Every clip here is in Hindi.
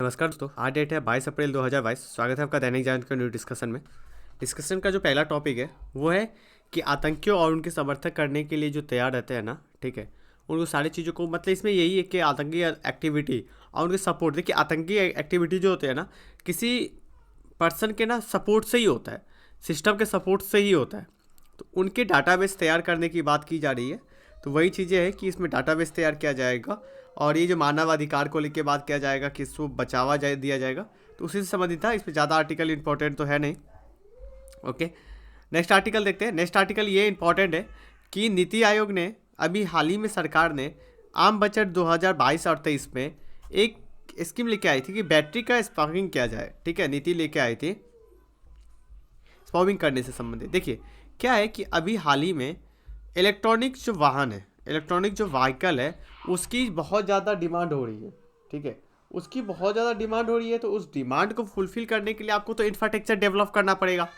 नमस्कार दोस्तों, आज डेट है 22 अप्रैल 2022। स्वागत है आपका दैनिक जागरण के न्यू डिस्कशन में। डिस्कशन का जो पहला टॉपिक है वो है कि आतंकियों और उनके समर्थक करने के लिए जो तैयार रहते हैं ना, ठीक है, उनको सारी चीज़ों को मतलब इसमें यही है कि आतंकी एक्टिविटी और उनके सपोर्ट। देखिए, आतंकी एक्टिविटी जो होते हैं ना, किसी पर्सन के ना सपोर्ट से ही होता है, सिस्टम के सपोर्ट से ही होता है। तो उनके डाटाबेस तैयार करने की बात की जा रही है। तो वही चीज़ें हैं कि इसमें डाटाबेस तैयार किया जाएगा और ये जो मानव अधिकार को लेकर बात किया जाएगा कि इसको बचावा दिया जाएगा, तो उसी से संबंधित था। इसमें ज़्यादा आर्टिकल इंपॉर्टेंट तो है नहीं। ओके, नेक्स्ट आर्टिकल देखते हैं। नेक्स्ट आर्टिकल ये इंपॉर्टेंट है कि नीति आयोग ने अभी हाल ही में सरकार ने आम बजट 2022 और 23 में एक स्कीम लेके आई थी कि बैटरी का स्पार्किंग किया जाए। ठीक है, नीति लेके आई थी स्पार्किंग करने से संबंधित। देखिए क्या है कि अभी हाल ही में इलेक्ट्रॉनिक जो वाहन है, इलेक्ट्रॉनिक जो व्हीकल है, उसकी बहुत ज़्यादा डिमांड हो रही है। ठीक है, उसकी बहुत ज़्यादा डिमांड हो रही है। तो उस डिमांड को फुलफिल करने के लिए आपको तो इंफ्रास्ट्रक्चर डेवलप करना पड़ेगा।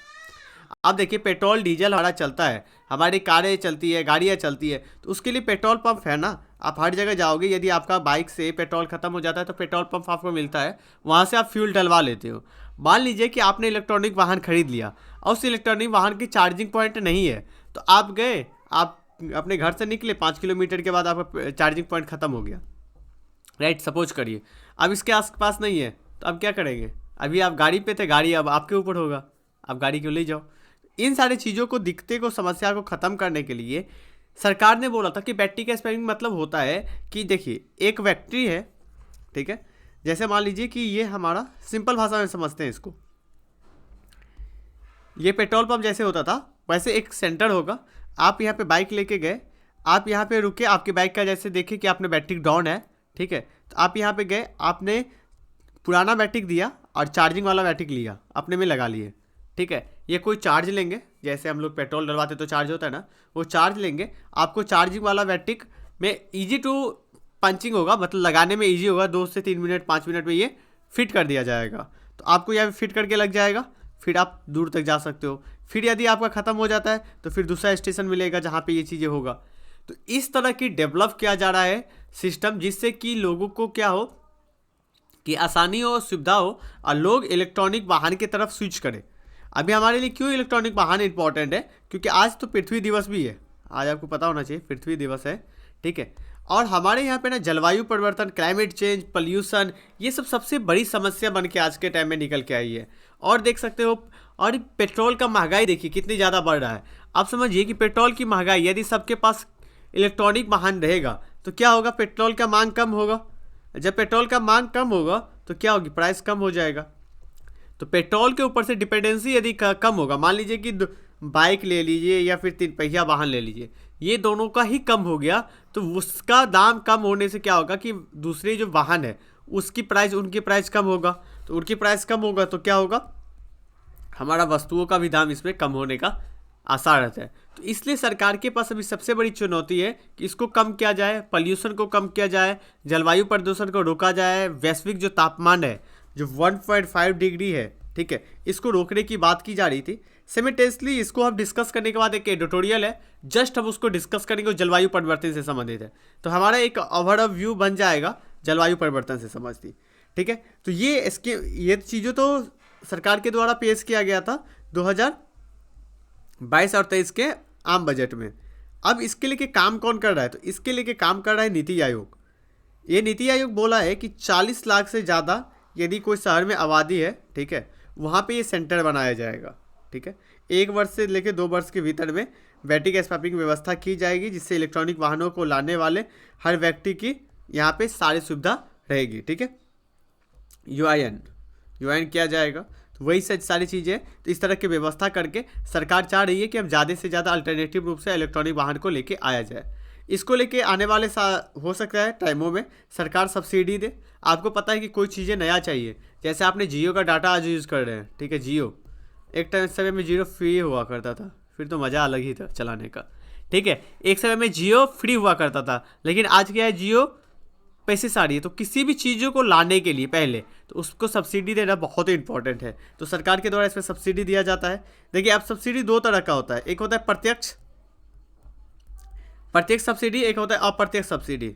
आप देखिए, पेट्रोल डीजल हमारा चलता है, हमारी कारें चलती है, गाड़ियाँ चलती है, तो उसके लिए पेट्रोल पंप है ना। आप हर जगह जाओगे, यदि आपका बाइक से पेट्रोल खत्म हो जाता है तो पेट्रोल पंप आपको मिलता है, वहाँ से आप फ्यूल डलवा लेते हो। मान लीजिए कि आपने इलेक्ट्रॉनिक वाहन खरीद लिया और उस इलेक्ट्रॉनिक वाहन की चार्जिंग पॉइंट नहीं है, तो आप गए, आप अपने घर से निकले, 5 किलोमीटर के बाद आपका चार्जिंग पॉइंट ख़त्म हो गया, राइट, सपोज करिए। अब इसके आसपास नहीं है, तो अब क्या करेंगे? अभी आप गाड़ी पे थे, गाड़ी अब आपके ऊपर होगा, आप गाड़ी क्यों ले जाओ। इन सारी चीज़ों को, दिक्कते को, समस्या को ख़त्म करने के लिए सरकार ने बोला था कि बैटरी का स्पेयरिंग मतलब होता है कि देखिए, एक बैटरी है, ठीक है, जैसे मान लीजिए कि ये हमारा सिंपल भाषा में समझते हैं इसको, ये पेट्रोल पंप जैसे होता था वैसे एक सेंटर होगा। आप यहाँ पे बाइक लेके गए, आप यहाँ पे रुके, आपकी बाइक का जैसे देखे कि आपने बैटरी डाउन है, ठीक है, तो आप यहाँ पे गए, आपने पुराना बैटरी दिया और चार्जिंग वाला बैटरी लिया, अपने में लगा लिए। ठीक है, ये कोई चार्ज लेंगे, जैसे हम लोग पेट्रोल डलवाते तो चार्ज होता है ना, वो चार्ज लेंगे। आपको चार्जिंग वाला बैटरी में ईजी टू पंचिंग होगा, मतलब लगाने में ईजी होगा, 2 से 3 मिनट 5 मिनट में ये फिट कर दिया जाएगा। तो आपको यहाँ फिट करके लग जाएगा, फिर आप दूर तक जा सकते हो। फिर यदि आपका ख़त्म हो जाता है तो फिर दूसरा स्टेशन मिलेगा जहाँ पे ये चीज़ें होगा। तो इस तरह की डेवलप किया जा रहा है सिस्टम, जिससे कि लोगों को क्या हो कि आसानी हो, सुविधा हो और लोग इलेक्ट्रॉनिक वाहन की तरफ स्विच करें। अभी हमारे लिए क्यों इलेक्ट्रॉनिक वाहन इंपॉर्टेंट है? क्योंकि आज तो पृथ्वी दिवस भी है, आज आपको पता होना चाहिए पृथ्वी दिवस है, ठीक है। और हमारे यहाँ पे ना जलवायु परिवर्तन, क्लाइमेट चेंज, पॉल्यूशन, ये सब सबसे बड़ी समस्या बन के आज के टाइम में निकल के आई है। और देख सकते हो, और पेट्रोल का महंगाई देखिए कितनी ज़्यादा बढ़ रहा है। आप समझिए कि पेट्रोल की महंगाई, यदि सबके पास इलेक्ट्रॉनिक वाहन रहेगा तो क्या होगा? पेट्रोल का मांग कम होगा। जब पेट्रोल का मांग कम होगा तो क्या होगी? प्राइस कम हो जाएगा। तो पेट्रोल के ऊपर से डिपेंडेंसी यदि कम होगा, मान लीजिए कि बाइक ले लीजिए या फिर 3 पहिया वाहन ले लीजिए, ये दोनों का ही कम हो गया, तो उसका दाम कम होने से क्या होगा कि दूसरे जो वाहन है उसकी प्राइस, उनकी प्राइस कम होगा। तो उनकी प्राइस कम होगा तो क्या होगा? हमारा वस्तुओं का भी दाम इसमें कम होने का आसार रहता है। तो इसलिए सरकार के पास अभी सबसे बड़ी चुनौती है कि इसको कम किया जाए, पॉल्यूशन को कम किया जाए, जलवायु प्रदूषण को रोका जाए। वैश्विक जो तापमान है जो 1.5 डिग्री है, ठीक है, इसको रोकने की बात की जा रही थी। सिमिटेसली इसको हम डिस्कस करने के बाद एक एडिटोरियल है, जस्ट हम उसको डिस्कस करेंगे, जलवायु परिवर्तन से संबंधित है। तो हमारा एक ओवरऑल व्यू बन जाएगा जलवायु परिवर्तन से संबंधित, ठीक है। तो ये चीज़ों तो सरकार के द्वारा पेश किया गया था 2022 और 23 के आम बजट में। अब इसके लिए काम कौन कर रहा है? तो इसके लिए काम कर रहा है नीति आयोग। ये नीति आयोग बोला है कि 40 लाख से ज़्यादा यदि कोई शहर में आबादी है, ठीक है, वहाँ पे ये सेंटर बनाया जाएगा, ठीक है। 1 वर्ष से लेकर 2 वर्ष के भीतर में बैटरी गैस पाइपिंग व्यवस्था की जाएगी, जिससे इलेक्ट्रॉनिक वाहनों को लाने वाले हर व्यक्ति की यहाँ पे सारी सुविधा रहेगी, ठीक है। यूआईएन किया जाएगा। तो वही सारी चीज़ें, तो इस तरह की व्यवस्था करके सरकार चाह रही है कि हम ज़्यादा से ज़्यादा अल्टरनेटिव रूप से इलेक्ट्रॉनिक वाहन को लेके आया जाए। इसको लेके आने वाले हो सकता है टाइमों में सरकार सब्सिडी दे। आपको पता है कि कोई चीज़ें नया चाहिए, जैसे आपने जियो का डाटा आज यूज़ कर रहे हैं, ठीक है, जियो एक टाइम समय में जियो फ्री हुआ करता था, फिर तो मज़ा अलग ही था चलाने का, ठीक है। एक समय में जियो फ्री हुआ करता था, लेकिन आज क्या है, जियो पैसे से आ रही है। तो किसी भी चीज़ों को लाने के लिए पहले तो उसको सब्सिडी देना बहुत ही इंपॉर्टेंट है। तो सरकार के द्वारा इसमें सब्सिडी दिया जाता है। देखिए, अब सब्सिडी 2 तरह का होता है, एक होता है प्रत्यक्ष सब्सिडी, एक होता है अप्रत्यक्ष सब्सिडी।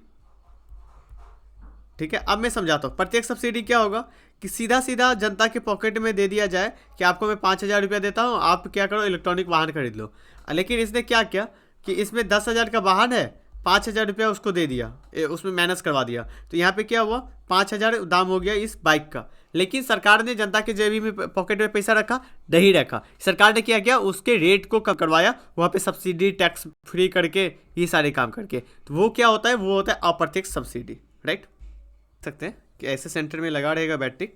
ठीक है, अब मैं समझाता हूँ। प्रत्यक्ष सब्सिडी क्या होगा कि सीधा सीधा जनता के पॉकेट में दे दिया जाए कि आपको मैं 5,000 रुपया देता हूँ, आप क्या करो इलेक्ट्रॉनिक वाहन खरीद लो। लेकिन इसने क्या किया कि इसमें 10,000 का वाहन है, 5,000 रुपया उसको दे दिया, उसमें माइनस करवा दिया। तो यहाँ पे क्या हुआ, 5,000 दाम हो गया इस बाइक का। लेकिन सरकार ने जनता के जेबी में पॉकेट में पैसा रखा नहीं रखा, सरकार ने क्या किया उसके रेट को कम करवाया, वहाँ पे सब्सिडी टैक्स फ्री करके ये सारे काम करके। तो वो क्या होता है, वो होता है अप्रत्यक्ष सब्सिडी, राइट। सकते हैं कि ऐसे सेंटर में लगा रहेगा बैटरी,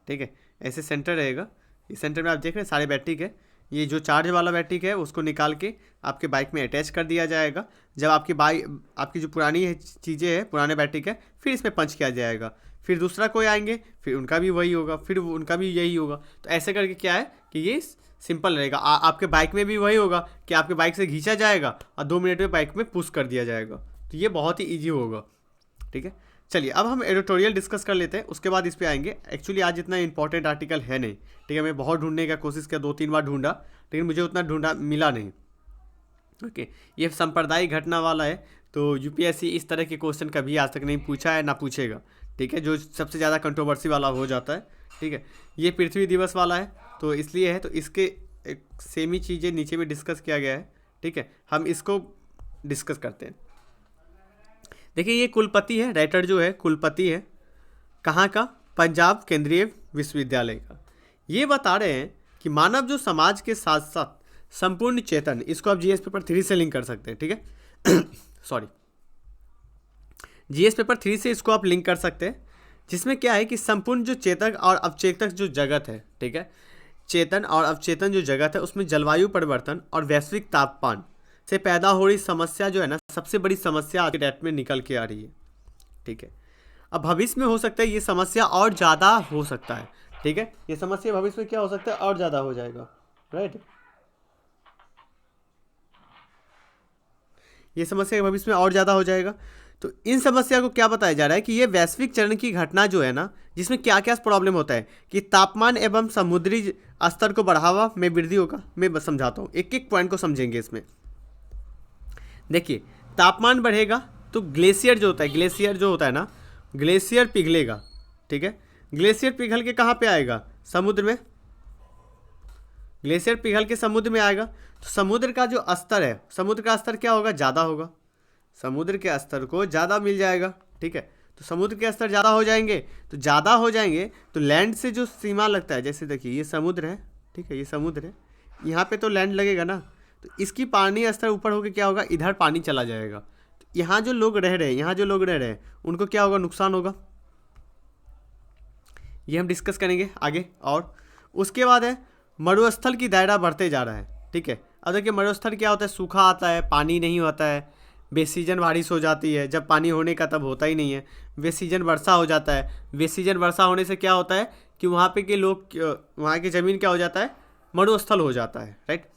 ठीक है, ऐसे सेंटर रहेगा। इस सेंटर में आप देख रहे हैं सारे बैटरी है, ये जो चार्ज वाला बैटरी है उसको निकाल के आपके बाइक में अटैच कर दिया जाएगा। जब आपकी जो पुरानी चीज़ें हैं पुराने बैटरी है फिर इसमें पंच किया जाएगा, फिर दूसरा कोई आएंगे फिर उनका भी वही होगा, फिर उनका भी यही होगा। तो ऐसे करके क्या है कि ये सिंपल रहेगा। आपके बाइक में भी वही होगा कि आपके बाइक से खींचा जाएगा और 2 मिनट में बाइक में पुश कर दिया जाएगा। तो ये बहुत ही ईजी होगा, ठीक है। चलिए अब हम एडिटोरियल डिस्कस कर लेते हैं, उसके बाद इस पे आएंगे। एक्चुअली आज इतना इंपॉर्टेंट आर्टिकल है नहीं, ठीक है। मैं बहुत ढूंढने का कोशिश किया, 2-3 बार ढूंढा, लेकिन मुझे उतना ढूंढा मिला नहीं। ओके, ये सांप्रदायिक घटना वाला है, तो यूपीएससी इस तरह के क्वेश्चन कभी आज तक नहीं पूछा है ना पूछेगा, ठीक है, जो सबसे ज़्यादा कंट्रोवर्सी वाला हो जाता है, ठीक है। ये पृथ्वी दिवस वाला है तो इसलिए है, तो इसके एक सेम ही चीज़ें नीचे में डिस्कस किया गया है, ठीक है। हम इसको डिस्कस करते हैं। देखिए ये कुलपति है, राइटर जो है कुलपति है, कहाँ का, पंजाब केंद्रीय विश्वविद्यालय का। ये बता रहे हैं कि मानव जो समाज के साथ साथ संपूर्ण चेतन, इसको आप जीएस पेपर 3 से लिंक कर सकते हैं, ठीक है। सॉरी, जीएस पेपर 3 से इसको आप लिंक कर सकते हैं, जिसमें क्या है कि संपूर्ण जो चेतन और अवचेतन जो जगत है, ठीक है, चेतन और अवचेतन जो जगत है उसमें जलवायु परिवर्तन और वैश्विक तापमान से पैदा हो रही समस्या जो है ना, सबसे बड़ी समस्या आज के डेट में निकल के आ रही है, ठीक है। अब भविष्य में हो सकता है ये समस्या और ज़्यादा हो सकता है, ठीक है। ये समस्या भविष्य में क्या हो सकता है, और ज़्यादा हो जाएगा, राइट। ये समस्या भविष्य में और ज़्यादा हो जाएगा। तो इन समस्या को क्या बताया जा रहा है कि ये वैश्विक चरण की घटना जो है ना, जिसमें क्या क्या प्रॉब्लम होता है कि तापमान एवं समुद्री स्तर को बढ़ावा में वृद्धि होगा। मैं बस समझाता हूँ, एक एक पॉइंट को समझेंगे इसमें। देखिए तापमान बढ़ेगा तो ग्लेशियर जो होता है ना, ग्लेशियर पिघलेगा, ठीक है। ग्लेशियर पिघल के कहाँ पे आएगा, समुद्र में। ग्लेशियर पिघल के समुद्र में आएगा तो समुद्र का जो स्तर है, समुद्र का स्तर क्या होगा, ज़्यादा होगा, समुद्र के स्तर को ज़्यादा मिल जाएगा, ठीक है। तो समुद्र के स्तर ज़्यादा हो जाएंगे, तो ज़्यादा हो जाएंगे तो लैंड से जो सीमा लगता है, जैसे देखिए ये समुद्र है, ठीक है, ये समुद्र है, यहाँ पे तो लैंड लगेगा ना, तो इसकी पानी स्तर ऊपर होकर क्या होगा, इधर पानी चला जाएगा। तो यहाँ जो लोग रह रहे हैं उनको क्या होगा, नुकसान होगा। ये हम डिस्कस करेंगे आगे। और उसके बाद है मरुस्थल की दायरा बढ़ते जा रहा है, ठीक है। अब देखिए मरुस्थल क्या होता है, सूखा आता है, पानी नहीं होता है, बेसीजन बारिश हो जाती है, जब पानी होने का तब होता ही नहीं है। बेसीजन वर्षा हो जाता है, बेसीजन वर्षा होने से क्या होता है कि वहाँ पे के लोग, वहाँ की ज़मीन क्या हो जाता है, मरुस्थल हो जाता है, राइट।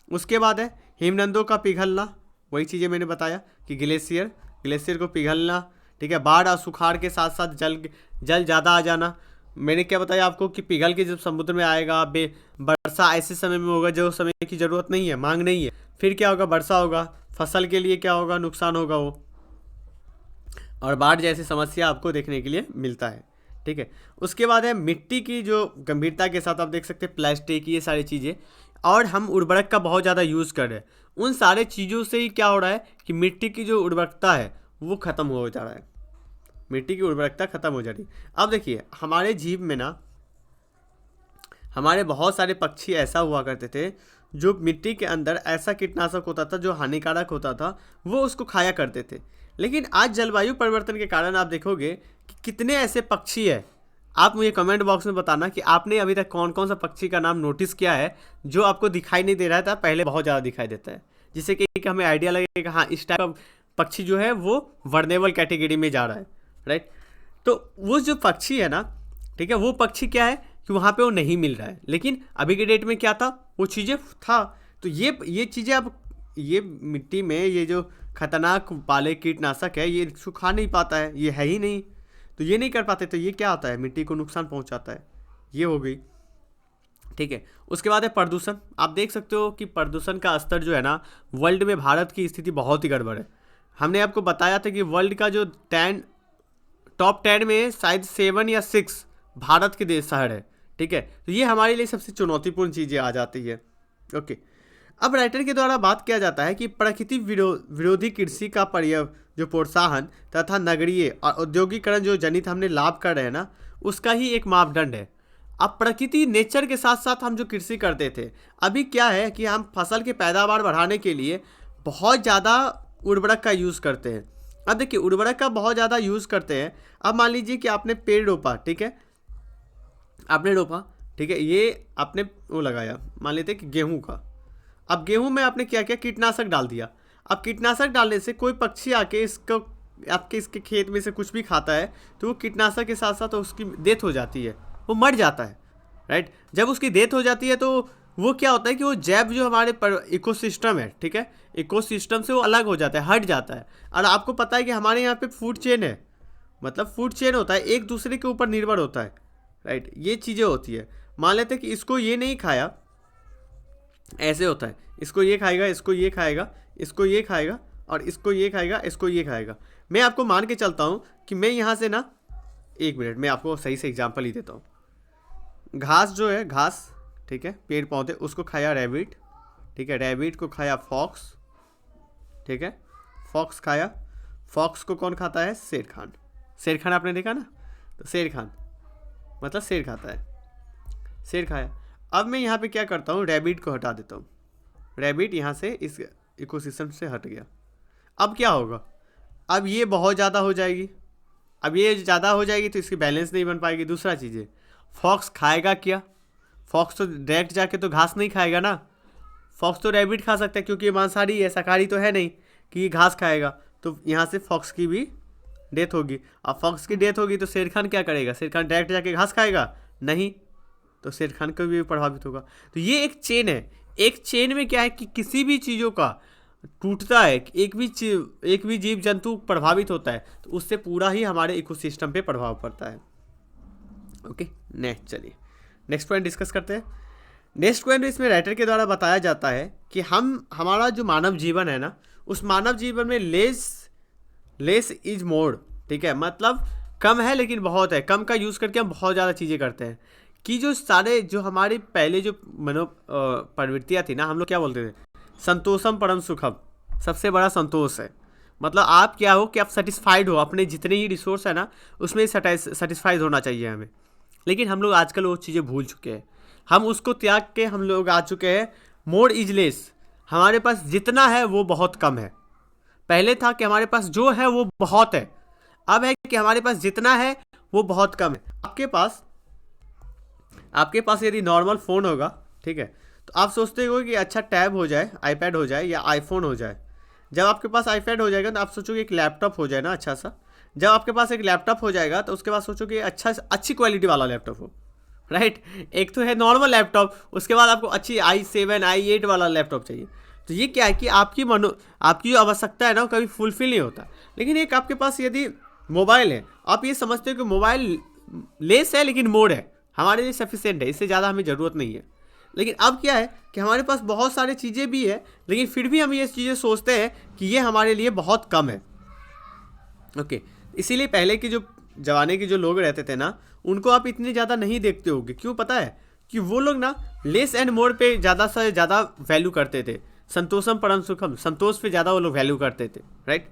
उसके बाद है हिमनदों का पिघलना, वही चीज़ें मैंने बताया कि ग्लेशियर को पिघलना, ठीक है। बाढ़ और सुखाड़ के साथ साथ जल ज़्यादा आ जाना। मैंने क्या बताया आपको कि पिघल के जब समुद्र में आएगा, वर्षा ऐसे समय में होगा जो समय की ज़रूरत नहीं है, मांग नहीं है, फिर क्या होगा, वर्षा होगा, फसल के लिए क्या होगा, नुकसान होगा वो, और बाढ़ जैसी समस्या आपको देखने के लिए मिलता है, ठीक है। उसके बाद है मिट्टी की जो गंभीरता के साथ आप देख सकते हैं, प्लास्टिक, ये सारी चीज़ें, और हम उर्वरक का बहुत ज़्यादा यूज़ कर रहे हैं, उन सारे चीज़ों से ही क्या हो रहा है कि मिट्टी की जो उर्वरकता है वो ख़त्म हो जा रहा है, मिट्टी की उर्वरकता ख़त्म हो जा रही है। अब देखिए हमारे जीव में ना, हमारे बहुत सारे पक्षी ऐसा हुआ करते थे जो मिट्टी के अंदर ऐसा कीटनाशक होता था जो हानिकारक होता था, वो उसको खाया करते थे। लेकिन आज जलवायु परिवर्तन के कारण आप देखोगे कि कितने ऐसे पक्षी हैं। आप मुझे कमेंट बॉक्स में बताना कि आपने अभी तक कौन कौन सा पक्षी का नाम नोटिस किया है जो आपको दिखाई नहीं दे रहा था, पहले बहुत ज़्यादा दिखाई देता है, जिससे कि हमें आइडिया लगेगा हाँ इस टाइप का पक्षी जो है वो वर्नेबल कैटेगरी में जा रहा है, राइट। तो वो जो पक्षी है ना, ठीक है, वो पक्षी क्या है कि वहाँ पे वो नहीं मिल रहा है, लेकिन अभी के डेट में क्या था, वो चीज़ें था। तो ये चीज़ें अब ये मिट्टी में ये जो खतरनाक वाले कीटनाशक है, ये सुखा नहीं पाता है, ये है ही नहीं, तो ये नहीं कर पाते, तो ये क्या होता है, मिट्टी को नुकसान पहुंचाता है। ये हो गई, ठीक है। उसके बाद है प्रदूषण। आप देख सकते हो कि प्रदूषण का स्तर जो है ना, वर्ल्ड में भारत की स्थिति बहुत ही गड़बड़ है। हमने आपको बताया था कि वर्ल्ड का जो टॉप 10 में शायद 7 या 6 भारत के देश शहर है, ठीक है। तो ये हमारे लिए सबसे चुनौतीपूर्ण चीज़ें आ जाती है। ओके, अब राइटर के द्वारा बात किया जाता है कि प्रकृति विरोधी कृषि का जो प्रोत्साहन तथा नगरीय और औद्योगिकरण जो जनित हमने लाभ कर रहे हैं ना, उसका ही एक मापदंड है। अब प्रकृति नेचर के साथ साथ हम जो कृषि करते थे, अभी क्या है कि हम फसल की पैदावार बढ़ाने के लिए बहुत ज़्यादा उर्वरक का यूज़ करते हैं। अब देखिए, उर्वरक का बहुत ज़्यादा यूज़ करते हैं। अब मान लीजिए कि आपने पेड़ रोपा, ठीक है, आपने रोपा, ठीक है, ये आपने वो लगाया, मान लेते हैं कि गेहूँ का। अब गेहूँ में आपने क्या किया, कीटनाशक डाल दिया। अब कीटनाशक डालने से कोई पक्षी आके इसके खेत में से कुछ भी खाता है तो वो कीटनाशक के साथ साथ उसकी डेथ हो जाती है, वो मर जाता है, राइट। जब उसकी डेथ हो जाती है तो वो क्या होता है कि वो जैव जो हमारे इकोसिस्टम है, ठीक है, इकोसिस्टम से वो अलग हो जाता है, हट जाता है। और आपको पता है कि हमारे यहाँ पे फूड चेन है, मतलब फूड चेन होता है, एक दूसरे के ऊपर निर्भर होता है, राइट। ये चीज़ें होती है। मान लेते हैं कि इसको ये नहीं खाया, ऐसे होता है, इसको ये खाएगा, इसको ये खाएगा, इसको ये खाएगा, और इसको ये खाएगा, इसको ये खाएगा। मैं आपको मान के चलता हूँ कि मैं यहाँ से ना, एक मिनट, मैं आपको सही से एग्जांपल ही देता हूँ। घास जो है, घास, ठीक है, पेड़ पौधे, उसको खाया रैबिट, ठीक है, रैबिट को खाया फॉक्स, ठीक है, फॉक्स खाया, फॉक्स को कौन खाता है, शेर खान। शेर खान आपने देखा ना, तो शेर खान मतलब शेर खाता है, शेर खाया। अब मैं यहाँ पे क्या करता हूँ, रैबिट को हटा देता हूँ, रैबिट यहाँ से इस इकोसिस्टम से हट गया। अब क्या होगा, अब ये बहुत ज़्यादा हो जाएगी, अब ये ज़्यादा हो जाएगी तो इसकी बैलेंस नहीं बन पाएगी। दूसरा चीज़ है, फॉक्स खाएगा क्या, फॉक्स तो डायरेक्ट जाके तो घास नहीं खाएगा ना, फॉक्स तो रैबिट खा सकता है क्योंकि ये मांसाहारी है, शाकाहारी तो है नहीं कि ये घास खाएगा। तो यहाँ से फॉक्स की भी डेथ होगी। अब फॉक्स की डेथ होगी तो शेर खान क्या करेगा, शेर खान डायरेक्ट जाके घास खाएगा नहीं, तो शेर खान को भी प्रभावित होगा। तो ये एक चेन है। एक चेन में क्या है कि किसी भी चीज़ों का टूटता है, एक भी जीव जंतु प्रभावित होता है तो उससे पूरा ही हमारे इकोसिस्टम पे प्रभाव पड़ता है। ओके, नेक्स्ट, चलिए नेक्स्ट पॉइंट डिस्कस करते हैं। नेक्स्ट पॉइंट इसमें राइटर के द्वारा बताया जाता है कि हमारा जो मानव जीवन है ना, उस मानव जीवन में लेस इज मोर, ठीक है, मतलब कम है लेकिन बहुत है। कम का यूज़ करके हम बहुत ज़्यादा चीज़ें करते हैं कि जो हमारी पहले जो प्रवृत्तियाँ थी ना, हम लोग क्या बोलते थे, संतोषम परम सुखम, सबसे बड़ा संतोष है। मतलब आप क्या हो कि आप सेटिस्फाइड हो, अपने जितने ही रिसोर्स है ना उसमें सेटिस्फाइड होना चाहिए हमें। लेकिन हम लोग आजकल वो चीज़ें भूल चुके हैं, हम उसको त्याग के हम लोग आ चुके हैं मोर इज लेस। हमारे पास जितना है वो बहुत कम है। पहले था कि हमारे पास जो है वो बहुत है, अब है कि हमारे पास जितना है वो बहुत कम है। आपके पास यदि नॉर्मल फ़ोन होगा, ठीक है, तो आप सोचते हो कि अच्छा टैब हो जाए, आईपैड हो जाए या आईफोन हो जाए। जब आपके पास आईपैड हो जाएगा तो आप सोचोगे एक लैपटॉप हो जाए ना अच्छा सा। जब आपके पास एक लैपटॉप हो जाएगा तो उसके बाद सोचोगे अच्छी क्वालिटी वाला लैपटॉप हो, राइट। एक तो है नॉर्मल लैपटॉप, उसके बाद आपको अच्छी i7 i8 वाला लैपटॉप चाहिए। तो ये क्या है कि आपकी जो आवश्यकता है ना वो कभी फुलफिल नहीं होता। लेकिन एक आपके पास यदि मोबाइल है, आप ये समझते हो कि मोबाइल लेस है लेकिन मोर है, हमारे लिए सफिशिएंट है, इससे ज़्यादा हमें ज़रूरत नहीं है। लेकिन अब क्या है कि हमारे पास बहुत सारी चीज़ें भी है लेकिन फिर भी हम ये चीज़ें सोचते हैं कि ये हमारे लिए बहुत कम है। ओके, इसीलिए पहले की जो ज़माने के जो लोग रहते थे ना, उनको आप इतने ज़्यादा नहीं देखते होगे। क्यों पता है कि वो लोग ना लेस एंड मोर पे ज़्यादा से ज़्यादा वैल्यू करते थे, संतोषम परम सुखम, संतोष पे ज़्यादा वो लोग वैल्यू करते थे, राइट।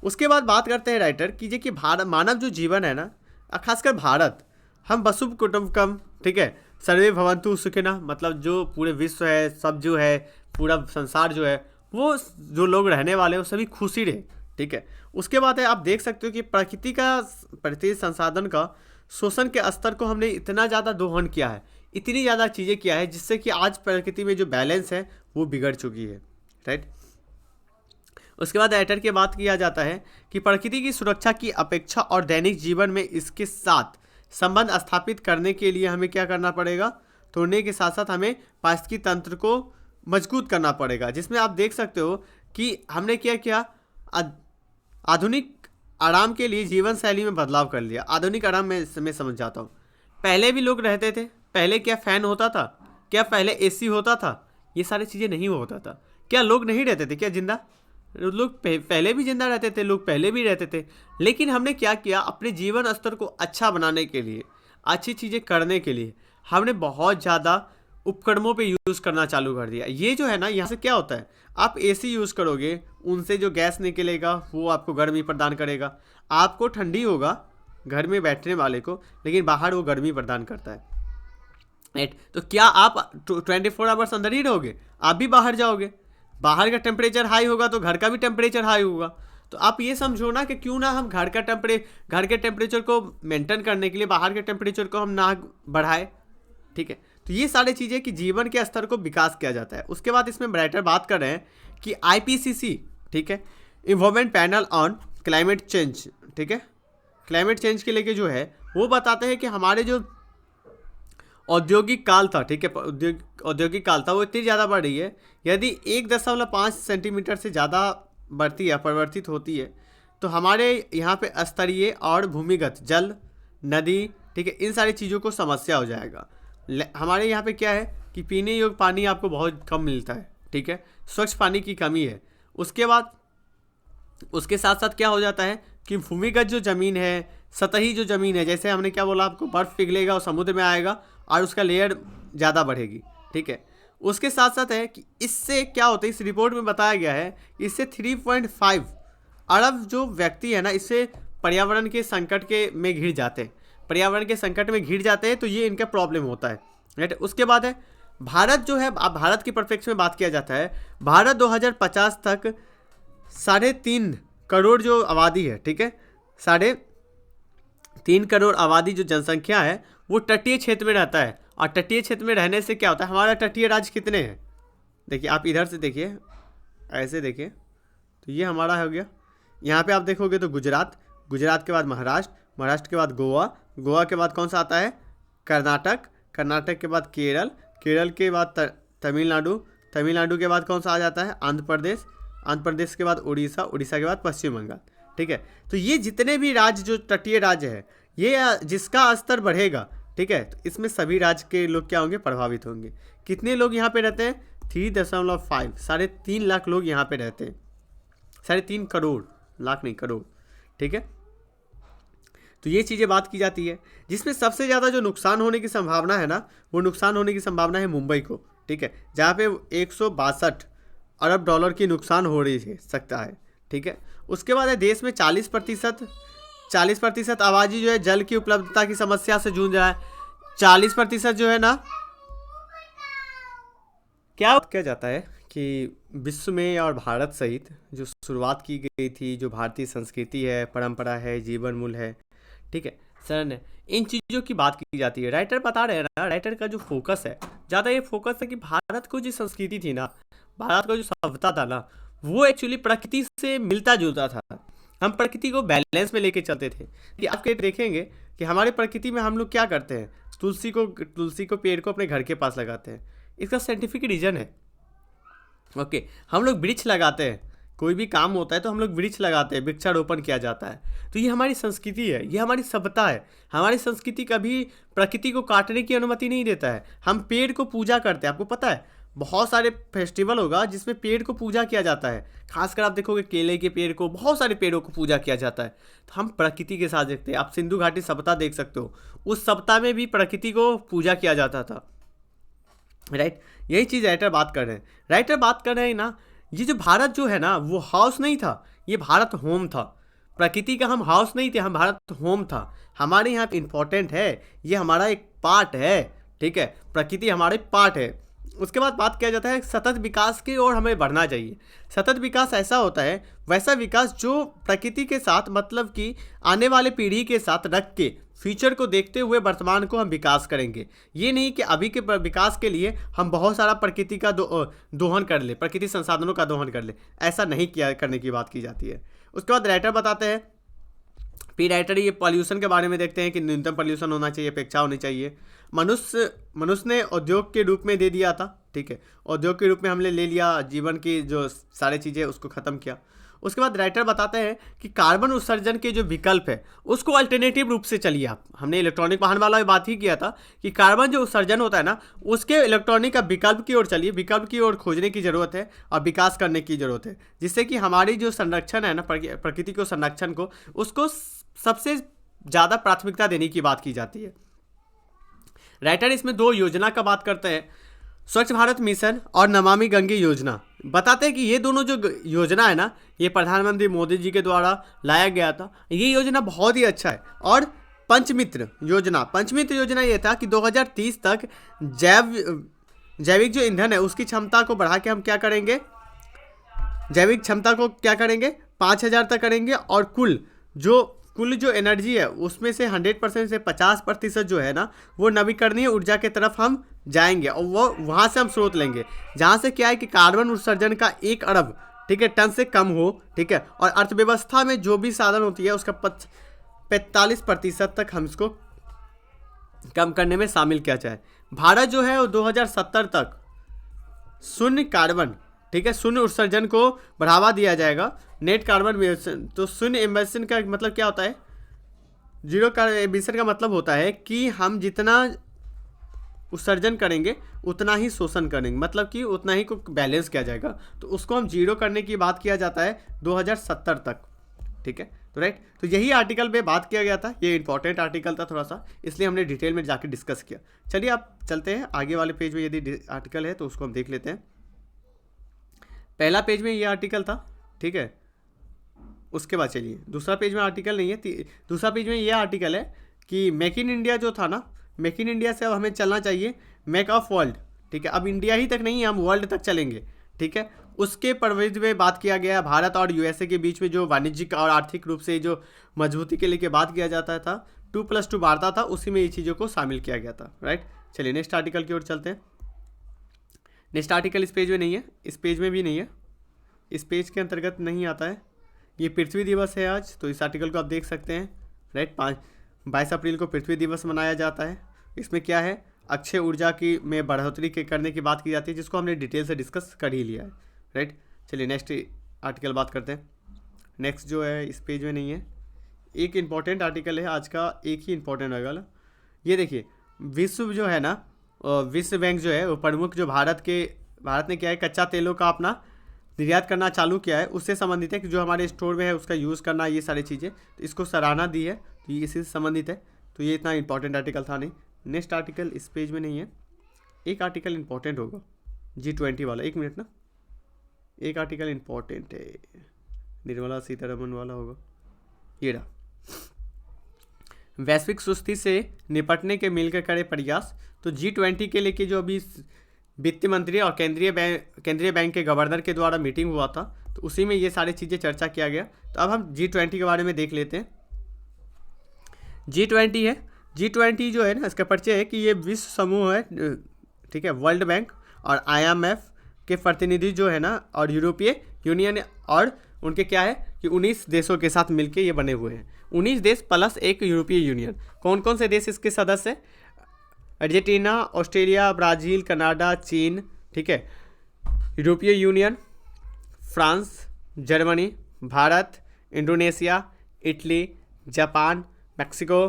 उसके बाद बात करते हैं राइटर की कि मानव जो जीवन है ना, खासकर भारत, हम वसुभ कुटुम्बकम, ठीक है, सर्वे भवन्तु सुखिनः, मतलब जो पूरे विश्व है, सब जो है, पूरा संसार जो है, वो जो लोग रहने वाले हैं वो सभी खुशी रहे, ठीक है। उसके बाद है आप देख सकते हो कि प्रकृति संसाधन का शोषण के स्तर को हमने इतना ज़्यादा दोहन किया है, इतनी ज़्यादा चीज़ें किया है जिससे कि आज प्रकृति में जो बैलेंस है वो बिगड़ चुकी है, राइट। उसके बाद राइटर की बात किया जाता है कि प्रकृति की सुरक्षा की अपेक्षा और दैनिक जीवन में इसके साथ संबंध स्थापित करने के लिए हमें क्या करना पड़ेगा, तोड़ने के साथ साथ हमें पारिस्थितिकी तंत्र को मजबूत करना पड़ेगा। जिसमें आप देख सकते हो कि हमने क्या किया, आधुनिक आराम के लिए जीवन शैली में बदलाव कर लिया। आधुनिक आराम में समझ जाता हूँ, पहले भी लोग रहते थे, पहले क्या फ़ैन होता था, क्या पहले एसी होता था, ये सारी चीज़ें नहीं होता था। क्या लोग नहीं रहते थे क्या जिंदा, लोग पहले भी जिंदा रहते थे, लोग पहले भी रहते थे, लेकिन हमने क्या किया, अपने जीवन स्तर को अच्छा बनाने के लिए, अच्छी चीज़ें करने के लिए हमने बहुत ज़्यादा उपकरणों पे यूज़ करना चालू कर दिया। ये जो है ना, यहाँ से क्या होता है, आप एसी यूज़ करोगे, उनसे जो गैस निकलेगा वो आपको गर्मी प्रदान करेगा, आपको ठंडी होगा घर में बैठने वाले को, लेकिन बाहर वो गर्मी प्रदान करता है, राइट। तो क्या आप 24 आवर्स अंदर ही रहोगे? आप भी बाहर जाओगे, बाहर का टेम्परेचर हाई होगा तो घर का भी टेम्परेचर हाई होगा। तो आप ये समझो ना कि क्यों ना हम घर के टेम्परेचर को मेंटेन करने के लिए बाहर के टेम्परेचर को हम ना बढ़ाए, ठीक है। तो ये सारी चीज़ें कि जीवन के स्तर को विकास किया जाता है। उसके बाद इसमें राइटर बात कर रहे हैं कि आईपीसीसी, ठीक है, environment panel on climate change, ठीक है, क्लाइमेट चेंज के लेके जो है वो बताते हैं कि हमारे जो औद्योगिक काल था, ठीक है, औद्योगिक काल था, वो इतनी ज़्यादा बढ़ रही है, यदि 1.5 सेंटीमीटर से ज़्यादा बढ़ती है, परिवर्तित होती है, तो हमारे यहाँ पे स्तरीय और भूमिगत जल, नदी, ठीक है, इन सारी चीज़ों को समस्या हो जाएगा। हमारे यहाँ पे क्या है कि पीने योग्य पानी आपको बहुत कम मिलता है, ठीक है, स्वच्छ पानी की कमी है। उसके बाद उसके साथ साथ क्या हो जाता है कि भूमिगत जो ज़मीन है, सतही जो ज़मीन है, जैसे हमने क्या बोला आपको, बर्फ़ पिघलेगा और समुद्र में आएगा और उसका लेयर ज़्यादा बढ़ेगी, ठीक है। उसके साथ साथ है कि इससे क्या होता है, इस रिपोर्ट में बताया गया है, इससे 3.5 अरब जो व्यक्ति है ना, इससे पर्यावरण के संकट के में घिर जाते हैं, पर्यावरण के संकट में घिर जाते हैं, तो ये इनका प्रॉब्लम होता है, राइट। उसके बाद है भारत जो है, अब भारत की परफेक्शन में बात किया जाता है, भारत 2050 तक 3.5 करोड़ जो आबादी है, ठीक है, 3.5 करोड़ आबादी जो जनसंख्या है वो तटीय क्षेत्र में रहता है। और तटीय क्षेत्र में रहने से क्या होता है, हमारा तटीय राज्य कितने हैं, देखिए आप इधर से देखिए, ऐसे देखिए, तो ये हमारा हो गया। यहाँ पे आप देखोगे तो गुजरात, गुजरात के बाद महाराष्ट्र, महाराष्ट्र के बाद गोवा, गोवा के बाद कौन सा आता है, कर्नाटक, कर्नाटक के बाद केरल, केरल के बाद तमिलनाडु, तमिलनाडु के बाद कौन सा आ जाता है, आंध्र प्रदेश, आंध्र प्रदेश के बाद उड़ीसा, उड़ीसा के बाद पश्चिम बंगाल, ठीक है। तो ये जितने भी राज्य जो तटीय राज्य है, ये जिसका स्तर बढ़ेगा, ठीक है, तो इसमें सभी राज्य के लोग क्या होंगे, प्रभावित होंगे। कितने लोग यहाँ पे रहते हैं, 3.5, 3.5 लाख लोग यहाँ पे रहते हैं, 3.5 करोड़, लाख नहीं करोड़, ठीक है। तो ये चीज़ें बात की जाती है, जिसमें सबसे ज़्यादा जो नुकसान होने की संभावना है ना, वो नुकसान होने की संभावना है मुंबई को, ठीक है, जहाँ पे 162 अरब डॉलर की नुकसान हो रही है सकता है, ठीक है। उसके बाद है देश में 40% आबादी जो है जल की उपलब्धता की समस्या से जूझ रहा है। 40% जो है ना, क्या जाता है कि विश्व में और भारत सहित जो शुरुआत की गई थी, जो भारतीय संस्कृति है, परंपरा है, जीवन मूल्य है, ठीक है सर ने, इन चीज़ों की बात की जाती है। राइटर बता रहे हैं ना, राइटर का जो फोकस है ज़्यादा, ये फोकस है कि भारत को जो संस्कृति थी ना, भारत का जो सभ्यता था ना, वो एक्चुअली प्रकृति से मिलता जुलता था। हम प्रकृति को बैलेंस में लेके चलते थे। कि आप देखेंगे कि हमारे प्रकृति में हम लोग क्या करते हैं, तुलसी को पेड़ को अपने घर के पास लगाते हैं। इसका साइंटिफिक रीज़न है, ओके। हम लोग वृक्ष लगाते हैं, कोई भी काम होता है तो हम लोग वृक्ष लगाते हैं, वृक्षारोपण किया जाता है। तो ये हमारी संस्कृति है, ये हमारी सभ्यता है। हमारी संस्कृति कभी प्रकृति को काटने की अनुमति नहीं देता है। हम पेड़ को पूजा करते हैं, आपको पता है बहुत सारे फेस्टिवल होगा जिसमें पेड़ को पूजा किया जाता है। खासकर आप देखोगे केले के पेड़ को, बहुत सारे पेड़ों को पूजा किया जाता है। तो हम प्रकृति के साथ देखते हैं। आप सिंधु घाटी सभ्यता देख सकते हो, उस सभ्यता में भी प्रकृति को पूजा किया जाता था, राइट। यही चीज़ राइटर बात कर रहे हैं। राइटर बात कर रहे हैं ना, ये जो भारत जो है ना, वो हाउस नहीं था, ये भारत होम था। प्रकृति का हम हाउस नहीं थे, हम भारत होम था। हमारे यहाँ पे इम्पोर्टेंट है, ये हमारा एक पार्ट है, ठीक है, प्रकृति हमारे पार्ट है। उसके बाद बात किया जाता है सतत विकास की ओर हमें बढ़ना चाहिए। सतत विकास ऐसा होता है, वैसा विकास जो प्रकृति के साथ, मतलब कि आने वाले पीढ़ी के साथ रख के, फ्यूचर को देखते हुए वर्तमान को हम विकास करेंगे। ये नहीं कि अभी के विकास के लिए हम बहुत सारा प्रकृति का दोहन कर ले, प्रकृति संसाधनों का दोहन कर ले, ऐसा नहीं किया करने की बात की जाती है। उसके बाद राइटर बताते हैं, फिर राइटर ये पॉल्यूशन के बारे में देखते हैं कि न्यूनतम पॉल्यूशन होना चाहिए, अपेक्षा होनी चाहिए। मनुष्य ने उद्योग के रूप में दे दिया था, ठीक है, उद्योग के रूप में हमने ले लिया, जीवन की जो सारी चीज़ें उसको ख़त्म किया। उसके बाद राइटर बताते हैं कि कार्बन उत्सर्जन के जो विकल्प है उसको अल्टरनेटिव रूप से चलिए आप। हमने इलेक्ट्रॉनिक वाहन वाला बात ही किया था कि कार्बन जो उत्सर्जन होता है ना उसके इलेक्ट्रॉनिक का विकल्प की ओर चलिए, विकल्प की ओर खोजने की ज़रूरत है और विकास करने की ज़रूरत है, जिससे कि हमारी जो संरक्षण है ना प्रकृति को संरक्षण को उसको सबसे ज़्यादा प्राथमिकता देने की बात की जाती है। राइटर इसमें 2 योजना का बात करते हैं, स्वच्छ भारत मिशन और नमामि गंगे योजना। बताते हैं कि ये दोनों जो योजना है ना ये प्रधानमंत्री मोदी जी के द्वारा लाया गया था। ये योजना बहुत ही अच्छा है। और पंचमित्र योजना ये था कि 2030 तक जैविक जो ईंधन है उसकी क्षमता को बढ़ा के हम क्या करेंगे, जैविक क्षमता को क्या करेंगे 5000 तक करेंगे, और कुल जो एनर्जी है उसमें से 100% से 50% जो है ना वो नवीकरणीय ऊर्जा के तरफ हम जाएंगे और वो वहाँ से हम स्रोत लेंगे जहाँ से क्या है कि कार्बन उत्सर्जन का 1 अरब ठीक है टन से कम हो। ठीक है, और अर्थव्यवस्था में जो भी साधन होती है उसका 45% तक हम इसको कम करने में शामिल किया जाए। भारत जो है वो 2070 तक शून्य कार्बन ठीक है शून्य उत्सर्जन को बढ़ावा दिया जाएगा। नेट कार्बन एमिशन, तो शून्य एमिशन का मतलब क्या होता है, जीरो कार्बन एमिशन का मतलब होता है कि हम जितना उत्सर्जन करेंगे उतना ही शोषण करेंगे, मतलब कि उतना ही को बैलेंस किया जाएगा। तो उसको हम जीरो करने की बात किया जाता है 2070 तक। ठीक है, तो राइट, तो यही आर्टिकल पे बात किया गया था। ये इंपॉर्टेंट आर्टिकल था थोड़ा सा, इसलिए हमने डिटेल में जाके डिस्कस किया। चलिए आप चलते हैं आगे वाले पेज में, यदि आर्टिकल है तो उसको हम देख लेते हैं। पहला पेज में ये आर्टिकल था, ठीक है। उसके बाद चलिए दूसरा पेज में आर्टिकल नहीं है, दूसरा पेज में ये आर्टिकल है कि मेक इन इंडिया जो था ना, मेक इन इंडिया से अब हमें चलना चाहिए मेक ऑफ वर्ल्ड। ठीक है, अब इंडिया ही तक नहीं, हम वर्ल्ड तक चलेंगे। ठीक है, उसके परिप्रेक्ष्य में बात किया गया भारत और यूएसए के बीच में जो वाणिज्यिक और आर्थिक रूप से जो मजबूती के लिए बात किया जाता था, 2+2 वार्ता था, उसी में ये चीज़ों को शामिल किया गया था। राइट, चलिए नेक्स्ट आर्टिकल की ओर चलते हैं। नेक्स्ट आर्टिकल इस पेज में नहीं है, इस पेज में भी नहीं है, इस पेज के अंतर्गत नहीं आता है। ये पृथ्वी दिवस है आज, तो इस आर्टिकल को आप देख सकते हैं। राइट, 22 अप्रैल को पृथ्वी दिवस मनाया जाता है। इसमें क्या है, अक्षय ऊर्जा की में बढ़ोतरी करने की बात की जाती है, जिसको हमने डिटेल से डिस्कस कर ही लिया है। राइट, चलिए नेक्स्ट आर्टिकल बात करते हैं। नेक्स्ट जो है इस पेज में नहीं है, एक इम्पॉर्टेंट आर्टिकल है आज का, एक ही इम्पॉर्टेंट आर्टिकल। ये देखिए, विश्व जो है ना, विश्व बैंक जो है वो प्रमुख जो भारत ने क्या है कच्चा तेलों का अपना निर्यात करना चालू किया है, उससे संबंधित है कि जो हमारे स्टोर में है उसका यूज़ करना, ये सारी चीज़ें, तो इसको सराहना दी है, तो ये इसी से संबंधित है। तो ये इतना इंपॉर्टेंट आर्टिकल था नहीं। नेक्स्ट आर्टिकल इस पेज में नहीं है, एक आर्टिकल इंपॉर्टेंट होगा G20 वाला, 1 मिनट ना, एक आर्टिकल इंपॉर्टेंट है, निर्मला सीतारमन वाला होगा, ये रहा। वैश्विक सुस्ती से निपटने के मिलकर करे प्रयास, तो G20 के लेके जो अभी वित्त मंत्री और केंद्रीय बैंक के गवर्नर के द्वारा मीटिंग हुआ था, तो उसी में ये सारी चीज़ें चर्चा किया गया। तो अब हम G20 के बारे में देख लेते हैं। G20 है, G20 जो है ना, इसका परिचय है कि ये विश्व समूह है, ठीक है, वर्ल्ड बैंक और IMF के प्रतिनिधि जो है ना, और यूरोपीय यूनियन, और उनके क्या है कि 19 देशों के साथ मिलके ये बने हुए हैं। 19 देश प्लस एक यूरोपीय यूनियन। कौन कौन से देश इसके सदस्य हैं? अर्जेंटीना, ऑस्ट्रेलिया, ब्राज़ील, कनाडा, चीन, ठीक है, यूरोपीय union, France, Germany, Bharat, Indonesia, Italy, Japan, Mexico,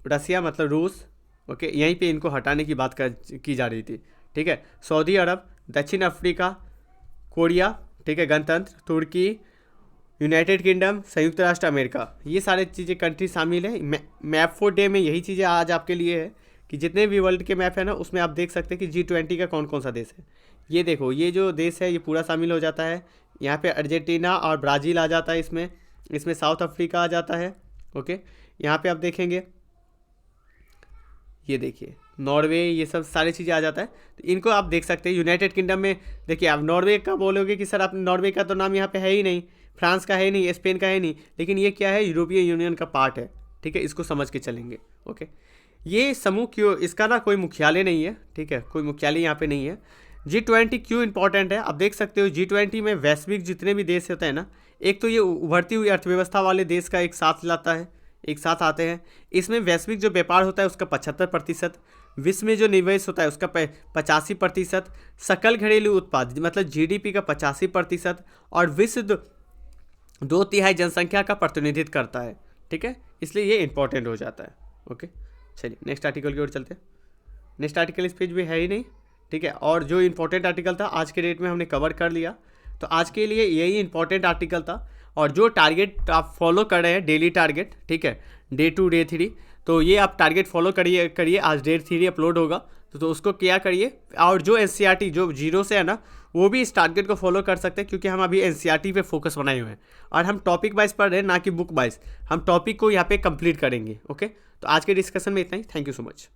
Russia मतलब रूस, ओके, यहीं पे इनको हटाने की बात की जा रही थी। ठीक है, सऊदी अरब, दक्षिण अफ्रीका, कोरिया, ठीक है, गणतंत्र, तुर्की, यूनाइटेड किंगडम, संयुक्त राष्ट्र अमेरिका, ये सारे चीज़ें कंट्री शामिल है। मैप फॉर डे में यही चीज़ें आज आपके लिए है कि जितने भी वर्ल्ड के मैप है ना, उसमें आप देख सकते हैं कि G20 का कौन कौन सा देश है। ये देखो, ये जो देश है ये पूरा शामिल हो जाता है। यहाँ पे अर्जेंटीना और ब्राज़ील आ जाता है, इसमें साउथ अफ्रीका आ जाता है। ओके, यहाँ पे आप देखेंगे, ये देखिए नॉर्वे, ये सब सारी चीज़ें आ जाता है, तो इनको आप देख सकते हैं। यूनाइटेड किंगडम में देखिए, आप नॉर्वे का बोलोगे कि सर आप नॉर्वे का तो नाम यहाँ पे है ही नहीं, फ्रांस का है नहीं, स्पेन का है नहीं, लेकिन ये क्या है, यूरोपीय यूनियन का पार्ट है। ठीक है, इसको समझ के चलेंगे। ओके, ये समूह क्यों, इसका ना कोई मुख्यालय नहीं है, ठीक है, कोई मुख्यालय यहाँ पे नहीं है। G20 क्यों इंपॉर्टेंट है, आप देख सकते हो G20 में वैश्विक जितने भी देश होते हैं ना, एक तो ये उभरती हुई अर्थव्यवस्था वाले देश का एक साथ लाता है, एक साथ आते हैं। इसमें वैश्विक जो व्यापार होता है उसका 75%, विश्व में जो निवेश होता है उसका 85%, सकल घरेलू उत्पाद मतलब GDP का 85%, और विश्व 2/3 जनसंख्या का प्रतिनिधित्व करता है, ठीक है, इसलिए ये इंपॉर्टेंट हो जाता है। ओके, चलिए नेक्स्ट आर्टिकल की ओर चलते हैं। नेक्स्ट आर्टिकल इस पेज में है ही नहीं, ठीक है, और जो इंपॉर्टेंट आर्टिकल था आज के डेट में हमने कवर कर लिया, तो आज के लिए यही इंपॉर्टेंट आर्टिकल था। और जो टारगेट आप फॉलो कर रहे हैं, डेली टारगेट, ठीक है, डे 2 डे 3, तो ये आप टारगेट फॉलो करिए। आज डे 3 अपलोड होगा, तो उसको क्या करिए। और जो NCERT जो 0 से है ना, वो भी इस टारगेट को फॉलो कर सकते हैं, क्योंकि हम अभी NCERT पे फोकस बनाए हुए हैं और हम टॉपिक वाइज पढ़ रहे हैं, ना कि बुक वाइज। हम टॉपिक को यहाँ पे कंप्लीट करेंगे। ओके, तो आज के डिस्कशन में इतना ही। Thank you so much.